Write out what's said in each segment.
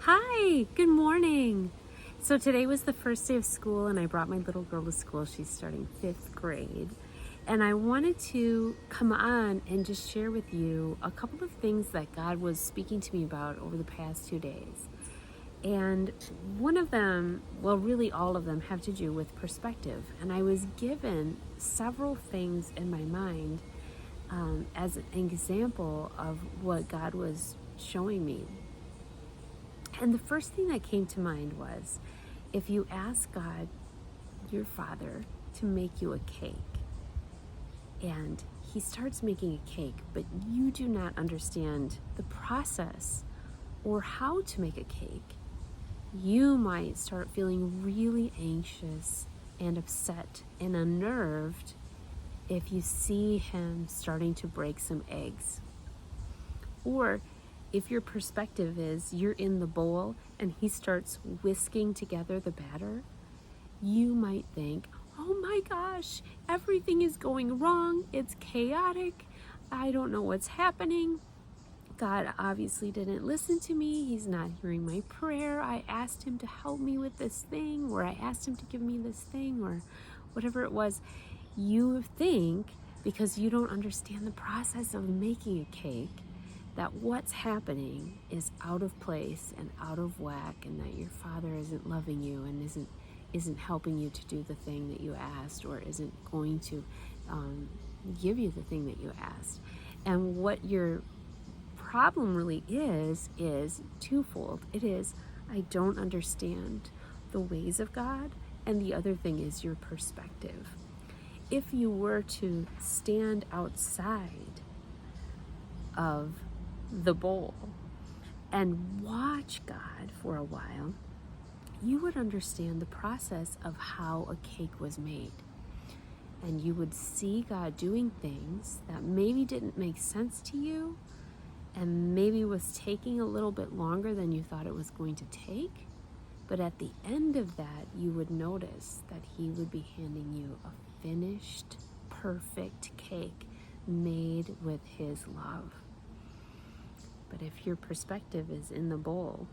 Hi, good morning. So today was the first day of school, and I brought my little girl to school. She's starting fifth grade. And I wanted to come on and just share with you a couple of things that God was speaking to me about over the past 2 days. And one of them, well, really all of them, have to do with perspective. And I was given several things in my mind as an example of what God was showing me. And the first thing that came to mind was, if you ask God, your Father, to make you a cake, and He starts making a cake, but you do not understand the process or how to make a cake, you might start feeling really anxious and upset and unnerved if you see Him starting to break some eggs. Or if your perspective is you're in the bowl and He starts whisking together the batter, you might think, oh my gosh, everything is going wrong. It's chaotic. I don't know what's happening. God obviously didn't listen to me. He's not hearing my prayer. I asked Him to help me with this thing, or I asked Him to give me this thing, or whatever it was. You think, because you don't understand the process of making a cake, that what's happening is out of place and out of whack, and that your Father isn't loving you and isn't helping you to do the thing that you asked, or isn't going to give you the thing that you asked. And what your problem really is twofold. It is, I don't understand the ways of God, and the other thing is your perspective. If you were to stand outside of the bowl and watch God for a while, you would understand the process of how a cake was made. And you would see God doing things that maybe didn't make sense to you, and maybe was taking a little bit longer than you thought it was going to take. But at the end of that, you would notice that He would be handing you a finished, perfect cake made with His love. But if your perspective is in the bowl,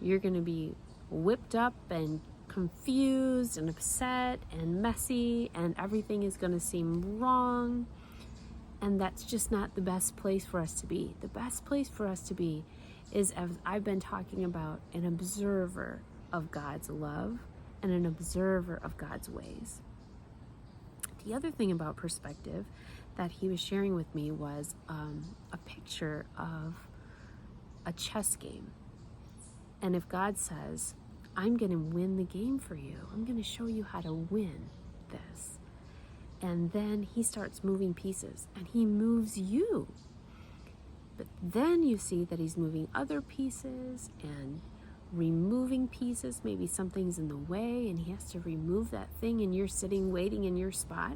you're going to be whipped up and confused and upset and messy, and everything is going to seem wrong. And that's just not the best place for us to be. The best place for us to be is, as I've been talking about, an observer of God's love and an observer of God's ways. The other thing about perspective that he was sharing with me was a picture of a chess game. And if God says, I'm going to win the game for you, I'm going to show you how to win this. And then He starts moving pieces, and He moves you. But then you see that He's moving other pieces and removing pieces. Maybe something's in the way and He has to remove that thing, and you're sitting waiting in your spot.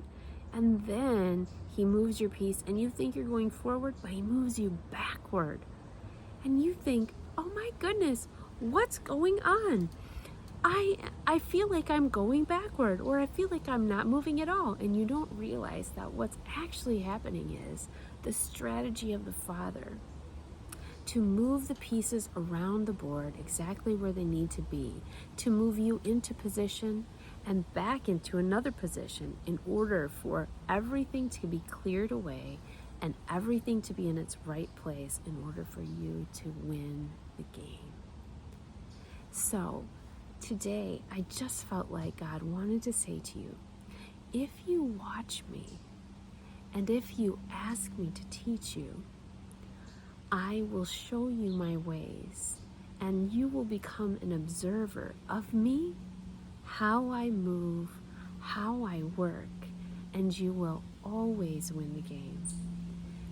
And then He moves your piece, and you think you're going forward, but He moves you backward. And you think, oh my goodness, what's going on? I feel like I'm going backward, or I feel like I'm not moving at all. And you don't realize that what's actually happening is the strategy of the Father to move the pieces around the board exactly where they need to be, to move you into position and back into another position in order for everything to be cleared away and everything to be in its right place in order for you to win the game. So, today, I just felt like God wanted to say to you, if you watch me and if you ask me to teach you, I will show you my ways, and you will become an observer of me, how I move, how I work, and you will always win the game.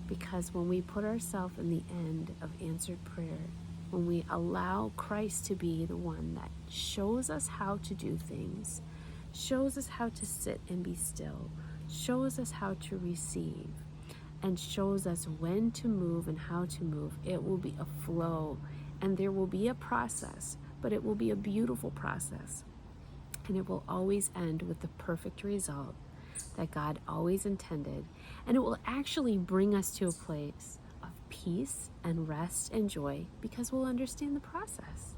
Because when we put ourselves in the end of answered prayer, when we allow Christ to be the one that shows us how to do things, shows us how to sit and be still, shows us how to receive, and shows us when to move and how to move, it will be a flow, and there will be a process, but it will be a beautiful process, and it will always end with the perfect result that God always intended, and it will actually bring us to a place of peace and rest and joy because we'll understand the process.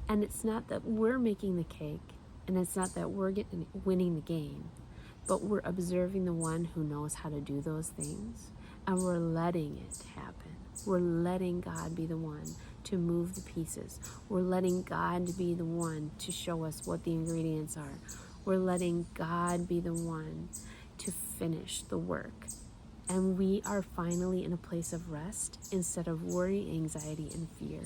And it's not that we're making the cake, and it's not that we're winning the game, but we're observing the one who knows how to do those things, and we're letting it happen. We're letting God be the one to move the pieces. We're letting God be the one to show us what the ingredients are. We're letting God be the one to finish the work. And we are finally in a place of rest instead of worry, anxiety, and fear.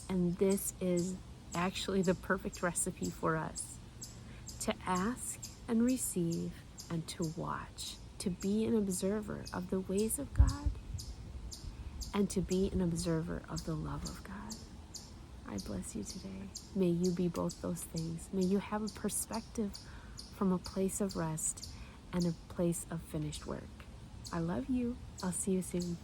And this is actually the perfect recipe for us: to ask and receive and to watch, to be an observer of the ways of God and to be an observer of the love of God. I bless you today. May you be both those things. May you have a perspective from a place of rest and a place of finished work. I love you. I'll see you soon.